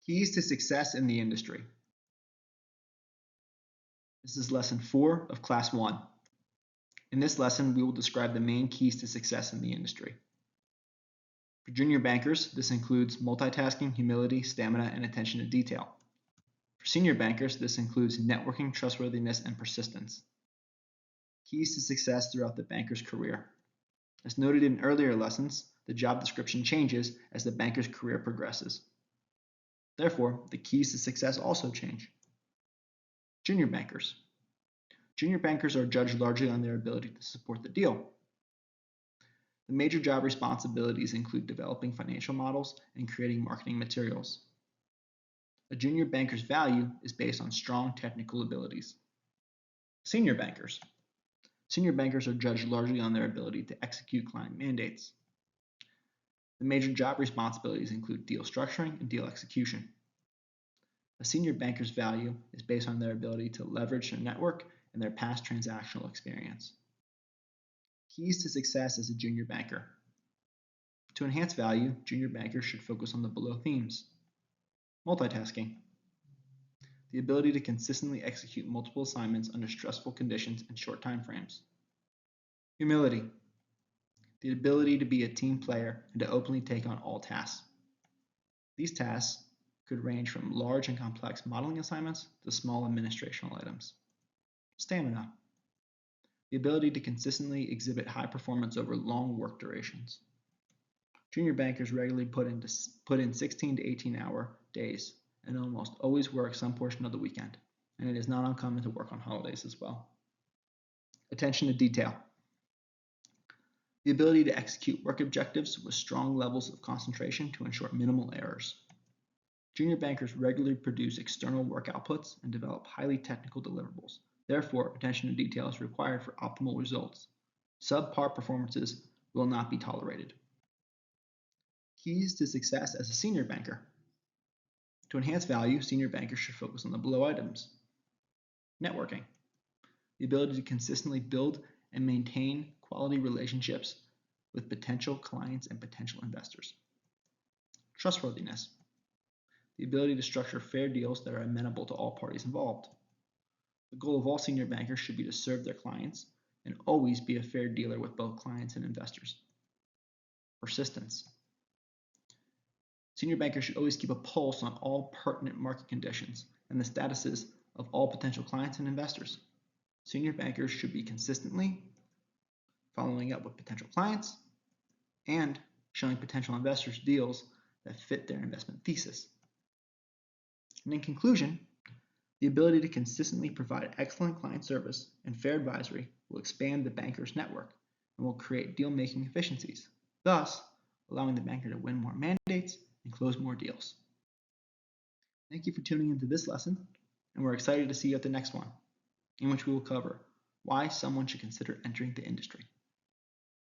Keys to success in the industry. This is lesson 4 of class 1. In this lesson, we will describe the main keys to success in the industry. For junior bankers, this includes multitasking, humility, stamina, and attention to detail. For senior bankers, this includes networking, trustworthiness, and persistence. Keys to success throughout the banker's career. As noted in earlier lessons, the job description changes as the banker's career progresses. Therefore, the keys to success also change. Junior bankers. Junior bankers are judged largely on their ability to support the deal. The major job responsibilities include developing financial models and creating marketing materials. A junior banker's value is based on strong technical abilities. Senior bankers. Senior bankers are judged largely on their ability to execute client mandates. The major job responsibilities include deal structuring and deal execution. A senior banker's value is based on their ability to leverage their network and their past transactional experience. Keys to success as a junior banker. To enhance value, junior bankers should focus on the below themes. Multitasking. The ability to consistently execute multiple assignments under stressful conditions and short time frames. Humility. The ability to be a team player and to openly take on all tasks. These tasks could range from large and complex modeling assignments to small administrational items. Stamina. The ability to consistently exhibit high performance over long work durations. Junior bankers regularly put in 16 to 18-hour days and almost always work some portion of the weekend, and it is not uncommon to work on holidays as well. Attention to detail. The ability to execute work objectives with strong levels of concentration to ensure minimal errors. Junior bankers regularly produce external work outputs and develop highly technical deliverables. Therefore, attention to detail is required for optimal results. Subpar performances will not be tolerated. Keys to success as a senior banker. To enhance value, senior bankers should focus on the below items. Networking. The ability to consistently build and maintain quality relationships with potential clients and potential investors. Trustworthiness. The ability to structure fair deals that are amenable to all parties involved. The goal of all senior bankers should be to serve their clients and always be a fair dealer with both clients and investors. Persistence. Senior bankers should always keep a pulse on all pertinent market conditions and the statuses of all potential clients and investors. Senior bankers should be consistently following up with potential clients and showing potential investors deals that fit their investment thesis. And in conclusion, the ability to consistently provide excellent client service and fair advisory will expand the banker's network and will create deal-making efficiencies, thus allowing the banker to win more mandates and close more deals. Thank you for tuning into this lesson, and we're excited to see you at the next one, in which we will cover why someone should consider entering the industry.